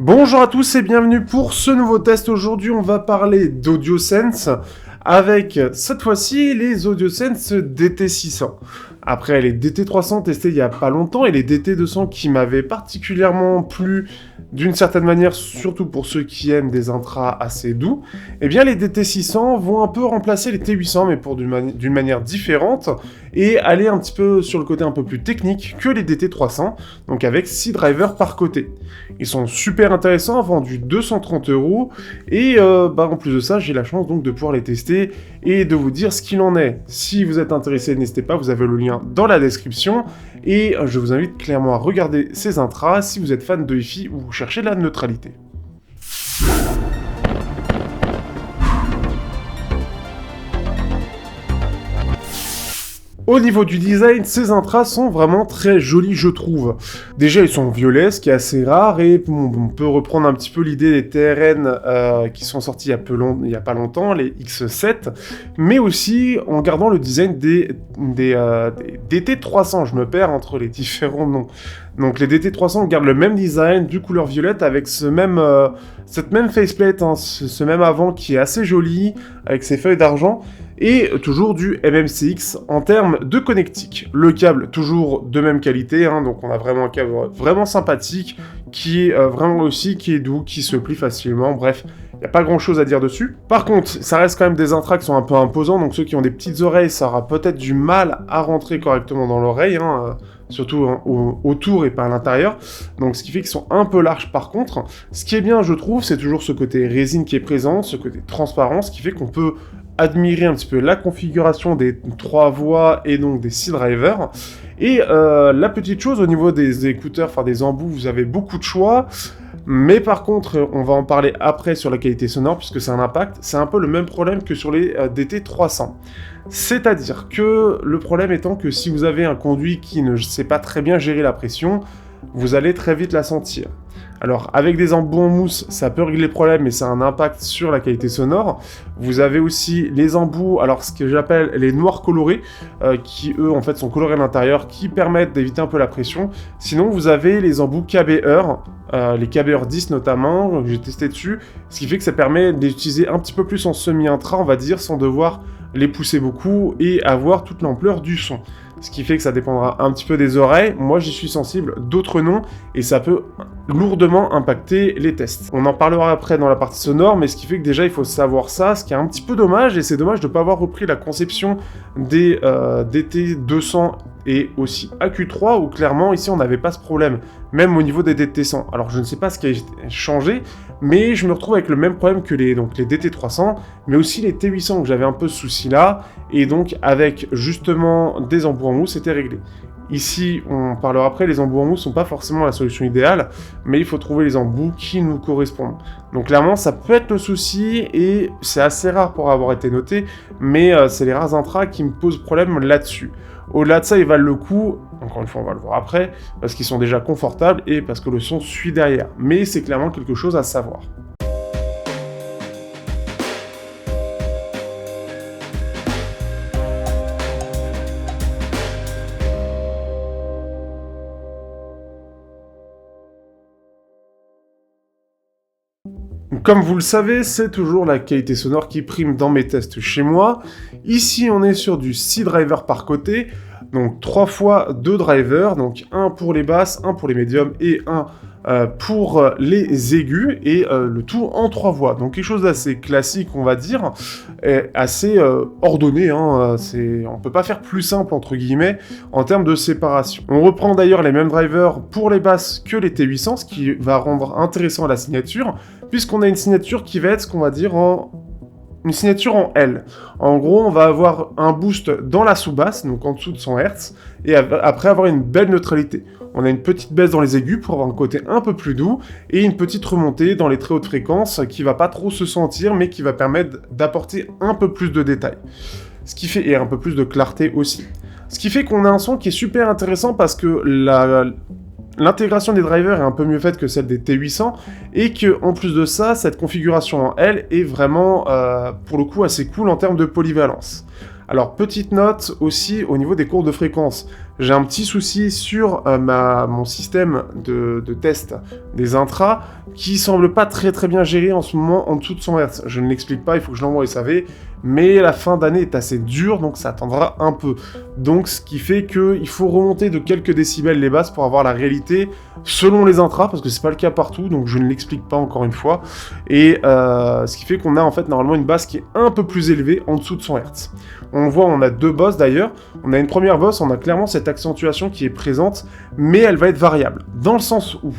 Bonjour à tous et bienvenue pour ce nouveau test. Aujourd'hui, on va parler d'AudioSense avec cette fois-ci les AudioSense DT600. Après les DT300 testés il y a pas longtemps et les DT200 qui m'avaient particulièrement plu d'une certaine manière, surtout pour ceux qui aiment des intras assez doux, eh bien les DT600 vont un peu remplacer les T800 mais d'une manière différente et aller un petit peu sur le côté un peu plus technique que les DT300, donc avec 6 drivers par côté. Ils sont super intéressants, vendus 230 € et en plus de ça, j'ai la chance donc de pouvoir les tester et de vous dire ce qu'il en est. Si vous êtes intéressé, n'hésitez pas, vous avez le lien dans la description et je vous invite clairement à regarder ces intras si vous êtes fan de hi-fi ou vous cherchez la neutralité. Au niveau du design, ces intras sont vraiment très jolis, je trouve. Déjà, ils sont violets, ce qui est assez rare, et on peut reprendre un petit peu l'idée des TRN qui sont sortis il y a pas longtemps, les X7, mais aussi en gardant le design des DT300. Je me perds entre les différents noms. Donc les DT300 gardent le même design, du couleur violette, avec cette même faceplate, ce même avant qui est assez joli, avec ses feuilles d'argent, et toujours du MMCX en termes de connectique. Le câble toujours de même qualité, donc on a vraiment un câble vraiment sympathique, qui est vraiment aussi, qui est doux, qui se plie facilement, bref, il n'y a pas grand chose à dire dessus. Par contre, ça reste quand même des intras qui sont un peu imposants, donc ceux qui ont des petites oreilles, ça aura peut-être du mal à rentrer correctement dans l'oreille, surtout autour et pas à l'intérieur, donc ce qui fait qu'ils sont un peu larges par contre. Ce qui est bien, je trouve, c'est toujours ce côté résine qui est présent, ce côté transparent, ce qui fait qu'on peut admirer un petit peu la configuration des 3 voix et donc des 6 drivers. Et la petite chose au niveau des écouteurs, enfin des embouts, vous avez beaucoup de choix. Mais par contre, on va en parler après sur la qualité sonore, puisque c'est un impact. C'est un peu le même problème que sur les DT300. C'est-à-dire que le problème étant que si vous avez un conduit qui ne sait pas très bien gérer la pression, vous allez très vite la sentir. Alors, avec des embouts en mousse, ça peut régler le problème, mais ça a un impact sur la qualité sonore. Vous avez aussi les embouts, alors ce que j'appelle les noirs colorés, qui eux, en fait, sont colorés à l'intérieur, qui permettent d'éviter un peu la pression. Sinon, vous avez les embouts KBR, les KBR 10 notamment, j'ai testé dessus, ce qui fait que ça permet d'utiliser un petit peu plus en semi-intra, on va dire, sans devoir les pousser beaucoup et avoir toute l'ampleur du son. Ce qui fait que ça dépendra un petit peu des oreilles. Moi, j'y suis sensible, d'autres non, et ça peut lourdement impacter les tests. On en parlera après dans la partie sonore, mais ce qui fait que déjà, il faut savoir ça, ce qui est un petit peu dommage, et c'est dommage de ne pas avoir repris la conception des DT200 et aussi AQ3, où clairement, ici, on n'avait pas ce problème, même au niveau des DT100. Alors, je ne sais pas ce qui a changé, mais je me retrouve avec le même problème que les DT300, mais aussi les T800, où j'avais un peu ce souci-là, et donc, avec justement des embouts en mousse, c'était réglé. Ici, on parlera après, les embouts en mousse sont pas forcément la solution idéale, mais il faut trouver les embouts qui nous correspondent. Donc clairement, ça peut être le souci, et c'est assez rare pour avoir été noté, mais c'est les rares intras qui me posent problème là-dessus. Au-delà de ça, ils valent le coup, encore une fois, on va le voir après, parce qu'ils sont déjà confortables, et parce que le son suit derrière. Mais c'est clairement quelque chose à savoir. Comme vous le savez, c'est toujours la qualité sonore qui prime dans mes tests chez moi. Ici, on est sur du 6 drivers par côté, donc 3 fois 2 drivers, donc un pour les basses, un pour les médiums et un pour les aigus, et le tout en 3 voix. Donc quelque chose d'assez classique, on va dire, et assez ordonné, on peut pas faire plus simple, entre guillemets, en termes de séparation. On reprend d'ailleurs les mêmes drivers pour les basses que les T800, ce qui va rendre intéressant la signature, puisqu'on a une signature qui va être ce qu'on va dire une signature en L. En gros, on va avoir un boost dans la sous-basse, donc en dessous de 100 Hz, et après avoir une belle neutralité. On a une petite baisse dans les aigus pour avoir un côté un peu plus doux, et une petite remontée dans les très hautes fréquences qui va pas trop se sentir, mais qui va permettre d'apporter un peu plus de détails. Ce qui fait, et un peu plus de clarté aussi. Ce qui fait qu'on a un son qui est super intéressant parce que l'intégration des drivers est un peu mieux faite que celle des T800, et que en plus de ça, cette configuration en L est vraiment, pour le coup, assez cool en termes de polyvalence. Alors, petite note aussi au niveau des courbes de fréquence. j'ai un petit souci sur mon système de test des intras qui semble pas très très bien géré en ce moment en dessous de 100 Hz. Je ne l'explique pas, il faut que je l'envoie au SAV, mais la fin d'année est assez dure, donc ça attendra un peu. Donc ce qui fait qu'il faut remonter de quelques décibels les basses pour avoir la réalité selon les intras, parce que c'est pas le cas partout, donc je ne l'explique pas encore une fois. Et ce qui fait qu'on a en fait normalement une basse qui est un peu plus élevée en dessous de 100 Hz. On voit, on a deux bosses d'ailleurs. On a une première bosse, on a clairement cette accentuation qui est présente, mais elle va être variable. Dans le sens où,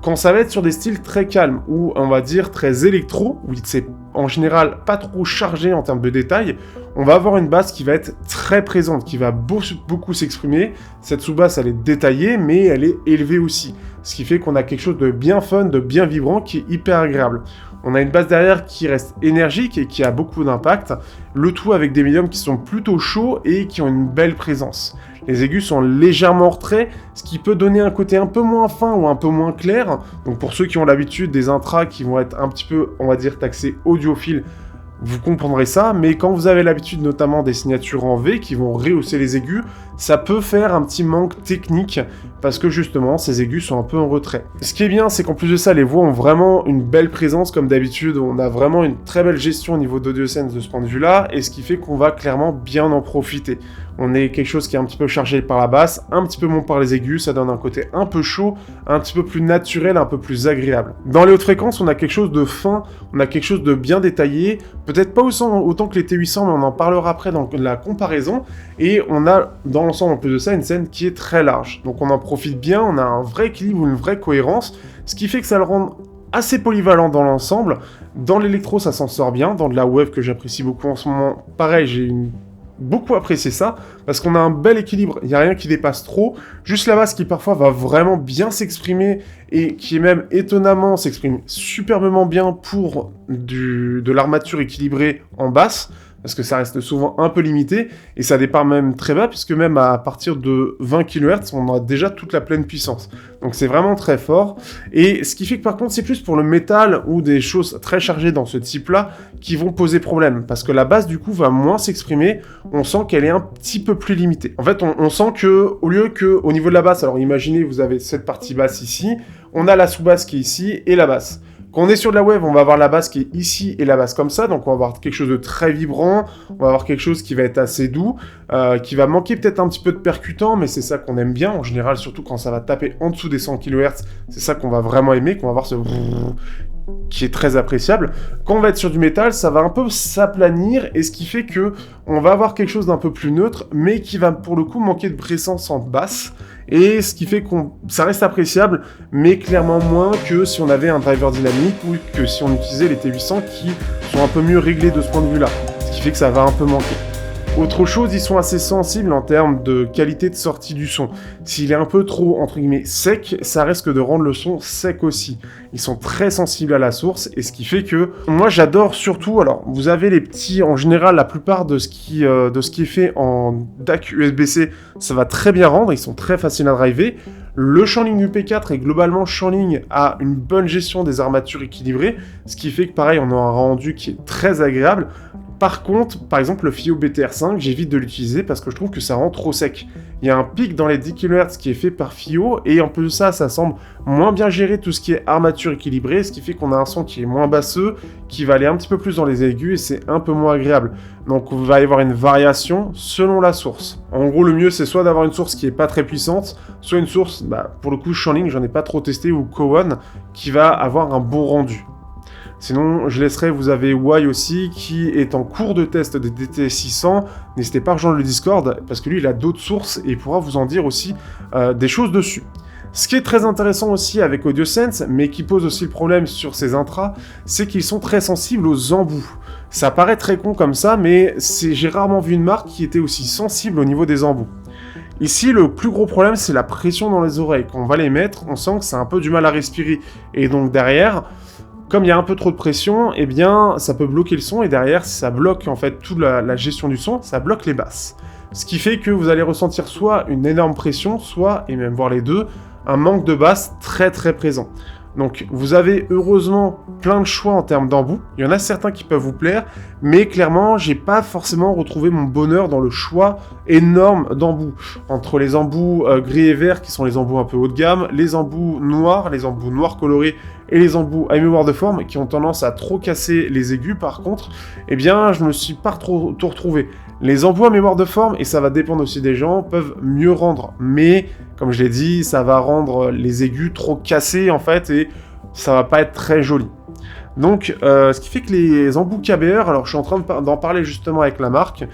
quand ça va être sur des styles très calmes, ou on va dire très électro, où c'est en général pas trop chargé en termes de détails, on va avoir une basse qui va être très présente, qui va beaucoup s'exprimer. Cette sous-basse, elle est détaillée, mais elle est élevée aussi. Ce qui fait qu'on a quelque chose de bien fun, de bien vibrant, qui est hyper agréable. On a une basse derrière qui reste énergique et qui a beaucoup d'impact, le tout avec des médiums qui sont plutôt chauds et qui ont une belle présence. Les aigus sont légèrement en retrait, ce qui peut donner un côté un peu moins fin ou un peu moins clair. Donc pour ceux qui ont l'habitude des intras qui vont être un petit peu, on va dire, taxés audiophiles, vous comprendrez ça, mais quand vous avez l'habitude notamment des signatures en V qui vont rehausser les aigus, ça peut faire un petit manque technique parce que justement ces aigus sont un peu en retrait. Ce qui est bien, c'est qu'en plus de ça, les voix ont vraiment une belle présence comme d'habitude, on a vraiment une très belle gestion au niveau d'AudioSense de ce point de vue-là, et ce qui fait qu'on va clairement bien en profiter. On est quelque chose qui est un petit peu chargé par la basse, un petit peu moins par les aigus, ça donne un côté un peu chaud, un petit peu plus naturel, un peu plus agréable. Dans les hautes fréquences, on a quelque chose de fin, on a quelque chose de bien détaillé, peut-être pas autant que les T800, mais on en parlera après dans la comparaison, et on a dans l'ensemble en plus de ça une scène qui est très large. Donc on en profite bien, on a un vrai équilibre, une vraie cohérence, ce qui fait que ça le rend assez polyvalent dans l'ensemble. Dans l'électro, ça s'en sort bien, dans de la wave que j'apprécie beaucoup en ce moment, pareil, beaucoup apprécié ça, parce qu'on a un bel équilibre, il n'y a rien qui dépasse trop, juste la basse qui parfois va vraiment bien s'exprimer, et qui est même étonnamment s'exprime superbement bien pour de l'armature équilibrée en basse, parce que ça reste souvent un peu limité, et ça départ même très bas, puisque même à partir de 20 kHz, on a déjà toute la pleine puissance. Donc c'est vraiment très fort, et ce qui fait que par contre, c'est plus pour le métal, ou des choses très chargées dans ce type-là, qui vont poser problème, parce que la basse, du coup, va moins s'exprimer, on sent qu'elle est un petit peu plus limitée. En fait, on sent que, au lieu que, au niveau de la basse, alors imaginez, vous avez cette partie basse ici, on a la sous-basse qui est ici, et la basse. Quand on est sur de la wave, on va avoir la basse qui est ici et la basse comme ça, donc on va avoir quelque chose de très vibrant, on va avoir quelque chose qui va être assez doux, qui va manquer peut-être un petit peu de percutant, mais c'est ça qu'on aime bien, en général, surtout quand ça va taper en dessous des 100 kHz, c'est ça qu'on va vraiment aimer, qu'on va avoir ce qui est très appréciable. Quand on va être sur du métal, ça va un peu s'aplanir, et ce qui fait que on va avoir quelque chose d'un peu plus neutre, mais qui va pour le coup manquer de présence en basse, et ce qui fait ça reste appréciable, mais clairement moins que si on avait un driver dynamique ou que si on utilisait les T800 qui sont un peu mieux réglés de ce point de vue-là, ce qui fait que ça va un peu manquer. Autre chose, ils sont assez sensibles en termes de qualité de sortie du son. S'il est un peu trop, entre guillemets, sec, ça risque de rendre le son sec aussi. Ils sont très sensibles à la source, et ce qui fait que, moi j'adore surtout, alors vous avez les petits, en général la plupart de ce qui est fait en DAC USB-C, ça va très bien rendre, ils sont très faciles à driver. Le Shanling UP4 et globalement Shanling a une bonne gestion des armatures équilibrées, ce qui fait que pareil on a un rendu qui est très agréable. Par contre, par exemple, le FiiO BTR5, j'évite de l'utiliser parce que je trouve que ça rend trop sec. Il y a un pic dans les 10 kHz qui est fait par FiiO, et en plus de ça, ça semble moins bien gérer tout ce qui est armature équilibrée, ce qui fait qu'on a un son qui est moins basseux, qui va aller un petit peu plus dans les aigus, et c'est un peu moins agréable. Donc il va y avoir une variation selon la source. En gros, le mieux, c'est soit d'avoir une source qui est pas très puissante, soit une source, pour le coup, Shanling, j'en ai pas trop testé, ou Kowon, qui va avoir un bon rendu. Sinon, je laisserai, vous avez Y aussi, qui est en cours de test des DT600. N'hésitez pas à rejoindre le Discord, parce que lui, il a d'autres sources, et il pourra vous en dire aussi des choses dessus. Ce qui est très intéressant aussi avec AudioSense, mais qui pose aussi le problème sur ces intras, c'est qu'ils sont très sensibles aux embouts. Ça paraît très con comme ça, mais j'ai rarement vu une marque qui était aussi sensible au niveau des embouts. Ici, le plus gros problème, c'est la pression dans les oreilles. Quand on va les mettre, on sent que c'est un peu du mal à respirer. Et donc derrière, comme il y a un peu trop de pression, eh bien, ça peut bloquer le son, et derrière, ça bloque en fait toute la gestion du son, ça bloque les basses. Ce qui fait que vous allez ressentir soit une énorme pression, soit, et même voir les deux, un manque de basse très très présent. Donc vous avez heureusement plein de choix en termes d'embouts, il y en a certains qui peuvent vous plaire, mais clairement j'ai pas forcément retrouvé mon bonheur dans le choix énorme d'embouts. Entre les embouts gris et vert qui sont les embouts un peu haut de gamme, les embouts noirs colorés et les embouts à mémoire de forme qui ont tendance à trop casser les aigus par contre, eh bien je me suis pas trop tout retrouvé. Les embouts à mémoire de forme, et ça va dépendre aussi des gens, peuvent mieux rendre, mais comme je l'ai dit, ça va rendre les aigus trop cassés en fait, et ça va pas être très joli. Donc, ce qui fait que les embouts KBR, alors je suis en train d'en parler justement avec la marque,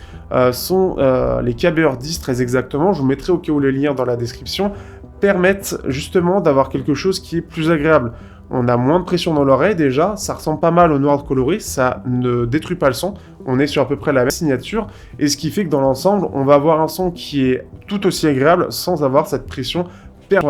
sont les KBR 10 très exactement, je vous mettrai au cas où les liens dans la description, permettent justement d'avoir quelque chose qui est plus agréable. On a moins de pression dans l'oreille déjà, ça ressemble pas mal au noir coloré, ça ne détruit pas le son, on est sur à peu près la même signature, et ce qui fait que dans l'ensemble, on va avoir un son qui est tout aussi agréable sans avoir cette pression.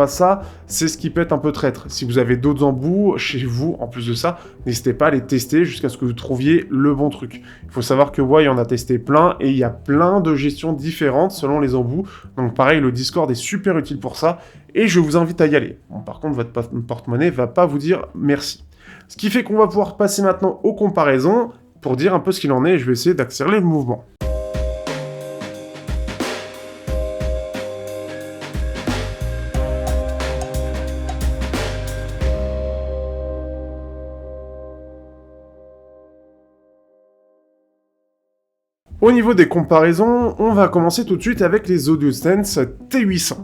Ça, c'est ce qui peut être un peu traître. Si vous avez d'autres embouts chez vous, en plus de ça, n'hésitez pas à les tester jusqu'à ce que vous trouviez le bon truc. Il faut savoir que Wai en a testé plein, et il y a plein de gestions différentes selon les embouts. Donc pareil, le Discord est super utile pour ça, et je vous invite à y aller. Bon, par contre, votre porte-monnaie va pas vous dire merci. Ce qui fait qu'on va pouvoir passer maintenant aux comparaisons, pour dire un peu ce qu'il en est, et je vais essayer d'accélérer le mouvement. Au niveau des comparaisons, on va commencer tout de suite avec les AudioSense T800.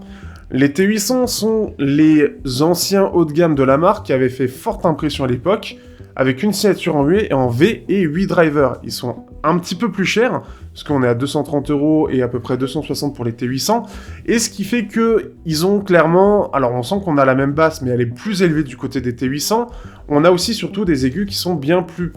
Les T800 sont les anciens haut de gamme de la marque qui avaient fait forte impression à l'époque, avec une signature en V et 8 drivers. Ils sont un petit peu plus chers, parce qu'on est à 230 € et à peu près 260 pour les T800, et ce qui fait que ils ont clairement, alors on sent qu'on a la même basse, mais elle est plus élevée du côté des T800, on a aussi surtout des aigus qui sont bien plus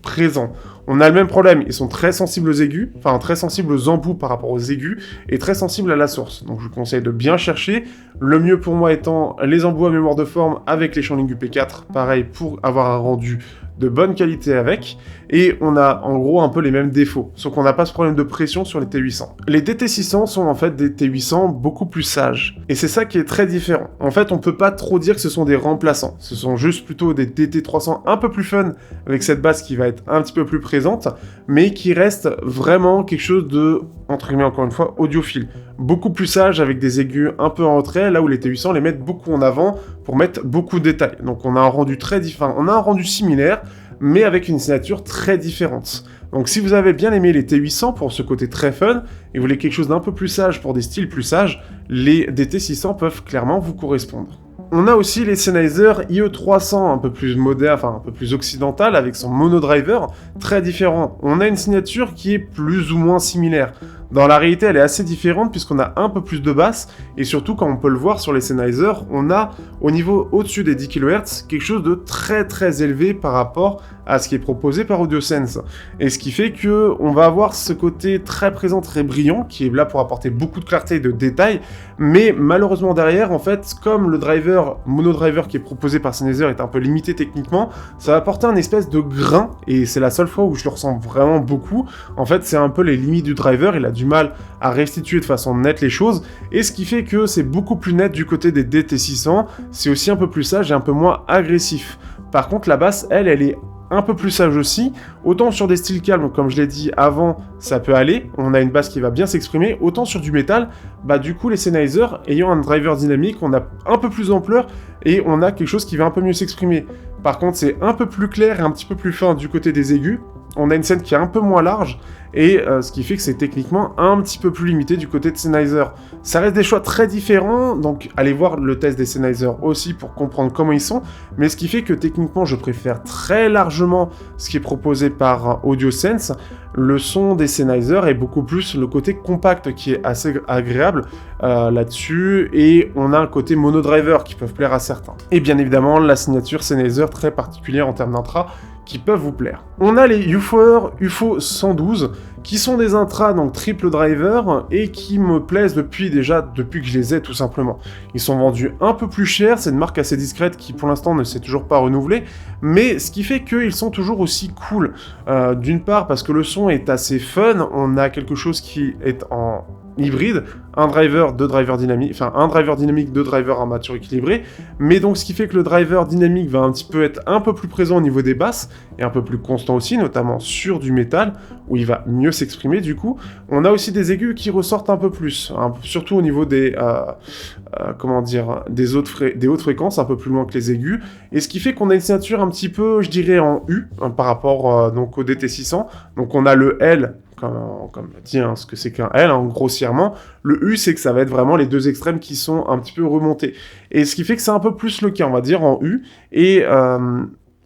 présents. On a le même problème, ils sont très sensibles aux aigus, enfin très sensibles aux embouts par rapport aux aigus, et très sensibles à la source. Donc je vous conseille de bien chercher, le mieux pour moi étant les embouts à mémoire de forme avec les Shandling UP4, pareil pour avoir un rendu de bonne qualité avec, et on a en gros un peu les mêmes défauts, sauf qu'on n'a pas ce problème de pression sur les T800. Les DT600 sont en fait des T800 beaucoup plus sages, et c'est ça qui est très différent. En fait, on peut pas trop dire que ce sont des remplaçants, ce sont juste plutôt des DT300 un peu plus fun, avec cette basse qui va être un petit peu plus présente, mais qui reste vraiment quelque chose de, entre guillemets encore une fois, audiophile. Beaucoup plus sage avec des aigus un peu en retrait, là où les T800 les mettent beaucoup en avant pour mettre beaucoup de détails. Donc on a un rendu très différent, on a un rendu similaire, mais avec une signature très différente. Donc si vous avez bien aimé les T800 pour ce côté très fun, et vous voulez quelque chose d'un peu plus sage pour des styles plus sages, les DT600 peuvent clairement vous correspondre. On a aussi les Sennheiser IE300, un peu plus moderne, enfin un peu plus occidental, avec son monodriver, très différent. On a une signature qui est plus ou moins similaire. Dans la réalité, elle est assez différente puisqu'on a un peu plus de basse, et surtout, comme on peut le voir sur les Sennheiser, on a, au niveau au-dessus des 10 kHz, quelque chose de très très élevé par rapport à ce qui est proposé par AudioSense. Et ce qui fait que on va avoir ce côté très présent, très brillant, qui est là pour apporter beaucoup de clarté et de détails, mais malheureusement derrière, en fait, comme le driver, monodriver qui est proposé par Sennheiser est un peu limité techniquement, ça va apporter un espèce de grain, et c'est la seule fois où je le ressens vraiment beaucoup. En fait, c'est un peu les limites du driver, il a du mal à restituer de façon nette les choses, et ce qui fait que c'est beaucoup plus net du côté des DT600, c'est aussi un peu plus sage et un peu moins agressif. Par contre, la basse, elle est un peu plus sage aussi, autant sur des styles calmes, comme je l'ai dit avant, ça peut aller, on a une basse qui va bien s'exprimer, autant sur du métal, bah du coup les Sennheiser, ayant un driver dynamique, on a un peu plus d'ampleur, et on a quelque chose qui va un peu mieux s'exprimer. Par contre, c'est un peu plus clair et un petit peu plus fin du côté des aigus, on a une scène qui est un peu moins large, et ce qui fait que c'est techniquement un petit peu plus limité du côté de Sennheiser. Ça reste des choix très différents, donc allez voir le test des Sennheiser aussi pour comprendre comment ils sont, mais ce qui fait que techniquement je préfère très largement ce qui est proposé par AudioSense. Le son des Sennheiser est beaucoup plus le côté compact qui est assez agréable là-dessus, et on a un côté monodriver qui peuvent plaire à certains. Et bien évidemment la signature Sennheiser très particulière en termes d'intra, qui peuvent vous plaire. On a les UFO 112, qui sont des intras, donc triple driver, et qui me plaisent depuis que je les ai tout simplement. Ils sont vendus un peu plus cher, c'est une marque assez discrète qui pour l'instant ne s'est toujours pas renouvelée, mais ce qui fait qu'ils sont toujours aussi cool. D'une part parce que le son est assez fun, on a quelque chose qui est en hybride, un driver, deux drivers dynamiques, enfin un driver dynamique, deux drivers armature équilibrée, mais donc ce qui fait que le driver dynamique va un petit peu être un peu plus présent au niveau des basses, et un peu plus constant aussi, notamment sur du métal, où il va mieux s'exprimer du coup. On a aussi des aigus qui ressortent un peu plus, hein, surtout au niveau des, comment dire, des hautes fréquences, un peu plus loin que les aigus, et ce qui fait qu'on a une signature un petit peu, je dirais, en U, hein, par rapport donc au DT600, donc on a le L, comme dit, hein, ce que c'est qu'un L, hein, grossièrement. Le U, c'est que ça va être vraiment les deux extrêmes qui sont un petit peu remontés. Et ce qui fait que c'est un peu plus le cas, on va dire, en U. Et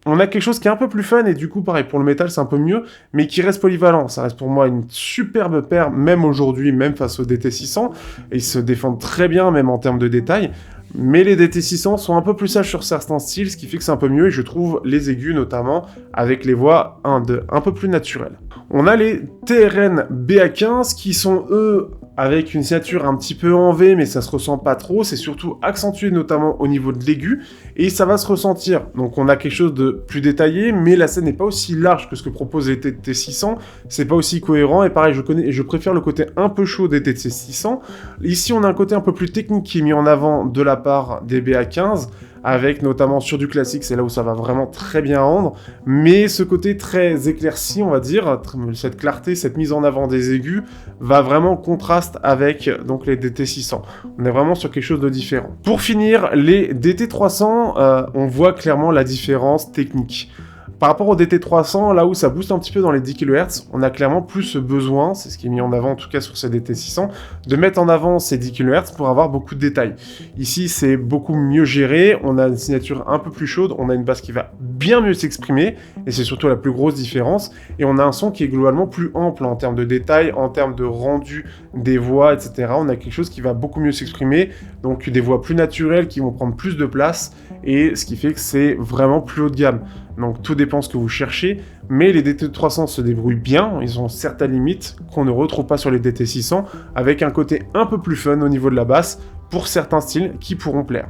on a quelque chose qui est un peu plus fun, et du coup, pareil, pour le métal, c'est un peu mieux, mais qui reste polyvalent. Ça reste pour moi une superbe paire, même aujourd'hui, même face au DT600. Et ils se défendent très bien, même en termes de détails. Mais les DT600 sont un peu plus sages sur certains styles, ce qui fait que c'est un peu mieux, et je trouve les aigus notamment, avec les voix un peu plus naturelles. On a les TRN BA15 qui sont eux avec une signature un petit peu en V, mais ça se ressent pas trop, c'est surtout accentué notamment au niveau de l'aigu, et ça va se ressentir. Donc on a quelque chose de plus détaillé, mais la scène n'est pas aussi large que ce que proposent les TT600, c'est pas aussi cohérent, et pareil, je préfère le côté un peu chaud des TT600. Ici on a un côté un peu plus technique qui est mis en avant de la part des BA15, avec notamment sur du classique, c'est là où ça va vraiment très bien rendre, mais ce côté très éclairci, on va dire, cette clarté, cette mise en avant des aigus, va vraiment contraste avec donc les DT600. On est vraiment sur quelque chose de différent. Pour finir, les DT300, on voit clairement la différence technique. Par rapport au DT300, là où ça booste un petit peu dans les 10 kHz, on a clairement plus ce besoin, c'est ce qui est mis en avant en tout cas sur ces DT600, de mettre en avant ces 10 kHz pour avoir beaucoup de détails. Ici, c'est beaucoup mieux géré, on a une signature un peu plus chaude, on a une basse qui va bien mieux s'exprimer, et c'est surtout la plus grosse différence, et on a un son qui est globalement plus ample en termes de détails, en termes de rendu des voix, etc. On a quelque chose qui va beaucoup mieux s'exprimer, donc des voix plus naturelles qui vont prendre plus de place, et ce qui fait que c'est vraiment plus haut de gamme. Donc tout dépend ce que vous cherchez, mais les DT300 se débrouillent bien, ils ont certaines limites qu'on ne retrouve pas sur les DT600, avec un côté un peu plus fun au niveau de la basse, pour certains styles qui pourront plaire.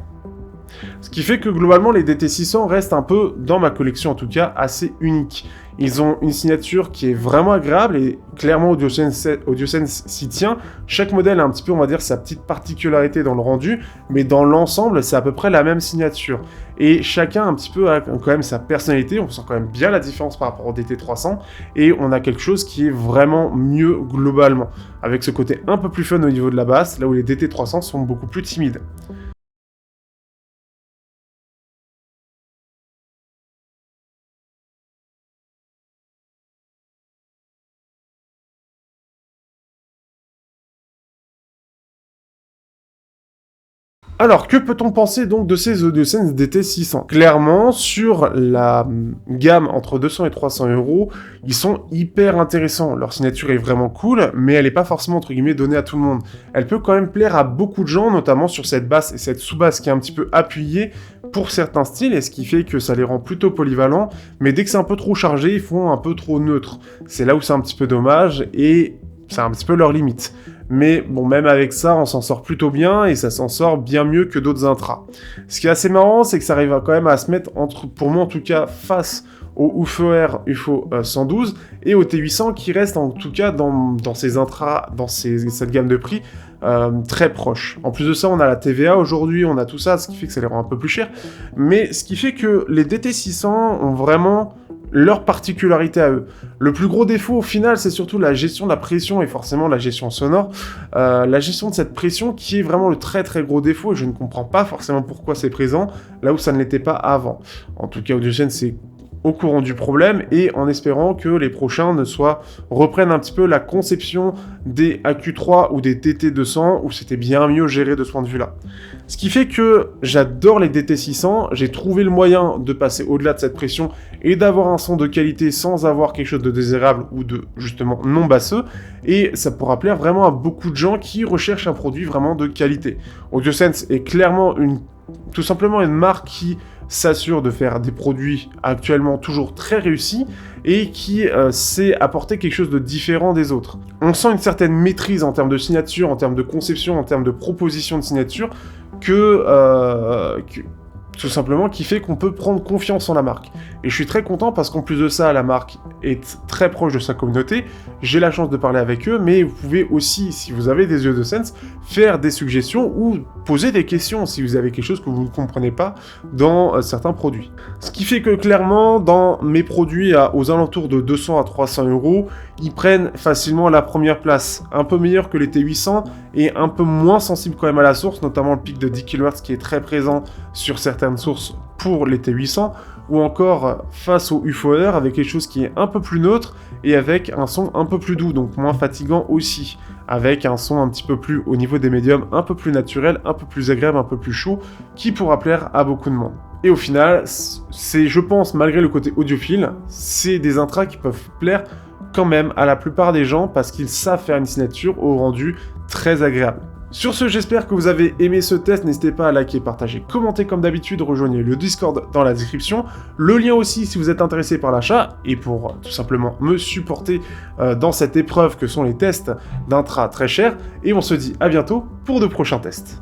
Ce qui fait que globalement les DT600 restent un peu, dans ma collection en tout cas, assez uniques. Ils ont une signature qui est vraiment agréable et clairement AudioSense s'y tient. Chaque modèle a un petit peu, on va dire, sa petite particularité dans le rendu, mais dans l'ensemble, c'est à peu près la même signature. Et chacun un petit peu a quand même sa personnalité, on sent quand même bien la différence par rapport au DT300, et on a quelque chose qui est vraiment mieux globalement, avec ce côté un peu plus fun au niveau de la basse, là où les DT300 sont beaucoup plus timides. Alors, que peut-on penser donc de ces AudioSense DT600? Clairement, sur la gamme entre 200 et 300 euros, ils sont hyper intéressants. Leur signature est vraiment cool, mais elle n'est pas forcément, entre guillemets, donnée à tout le monde. Elle peut quand même plaire à beaucoup de gens, notamment sur cette basse et cette sous-basse qui est un petit peu appuyée pour certains styles, et ce qui fait que ça les rend plutôt polyvalents, mais dès que c'est un peu trop chargé, ils font un peu trop neutre. C'est là où c'est un petit peu dommage, et c'est un petit peu leur limite. Mais bon, même avec ça, on s'en sort plutôt bien, et ça s'en sort bien mieux que d'autres intras. Ce qui est assez marrant, c'est que ça arrive quand même à se mettre, pour moi en tout cas, face au UFO-R UFO 112 et au T800 qui reste en tout cas dans ces intras, cette gamme de prix très proche. En plus de ça, on a la TVA aujourd'hui, on a tout ça, ce qui fait que ça les rend un peu plus cher. Mais ce qui fait que les DT600 ont vraiment leur particularité à eux. Le plus gros défaut au final, c'est surtout la gestion de la pression et forcément la gestion sonore. La gestion de cette pression qui est vraiment le très très gros défaut, et je ne comprends pas forcément pourquoi c'est présent, là où ça ne l'était pas avant. En tout cas, AudioSense, c'est au courant du problème, et en espérant que les prochains reprennent un petit peu la conception des AQ3 ou des TT200, où c'était bien mieux géré de ce point de vue-là. Ce qui fait que j'adore les DT600, j'ai trouvé le moyen de passer au-delà de cette pression et d'avoir un son de qualité sans avoir quelque chose de désirable ou de, justement, non basseux, et ça pourra plaire vraiment à beaucoup de gens qui recherchent un produit vraiment de qualité. AudioSense est clairement tout simplement une marque qui s'assure de faire des produits actuellement toujours très réussis et qui sait apporter quelque chose de différent des autres. On sent une certaine maîtrise en termes de signature, en termes de conception, en termes de proposition de signature tout simplement, qui fait qu'on peut prendre confiance en la marque. Et je suis très content parce qu'en plus de ça, la marque est très proche de sa communauté. J'ai la chance de parler avec eux, mais vous pouvez aussi, si vous avez des yeux de sense, faire des suggestions ou poser des questions si vous avez quelque chose que vous ne comprenez pas dans certains produits. Ce qui fait que clairement, dans mes produits aux alentours de 200 à 300 euros, ils prennent facilement la première place. Un peu meilleur que les T800 et un peu moins sensible quand même à la source, notamment le pic de 10 kHz qui est très présent sur certaines sources pour les T800, ou encore face au UFOR avec quelque chose qui est un peu plus neutre et avec un son un peu plus doux, donc moins fatigant aussi, avec un son un petit peu plus au niveau des médiums, un peu plus naturel, un peu plus agréable, un peu plus chaud, qui pourra plaire à beaucoup de monde. Et au final, c'est, je pense, malgré le côté audiophile, c'est des intras qui peuvent plaire quand même à la plupart des gens parce qu'ils savent faire une signature au rendu très agréable. Sur ce, j'espère que vous avez aimé ce test, n'hésitez pas à liker, partager, commenter comme d'habitude, rejoignez le Discord dans la description, le lien aussi si vous êtes intéressé par l'achat, et pour tout simplement me supporter dans cette épreuve que sont les tests d'intra très chers, et on se dit à bientôt pour de prochains tests.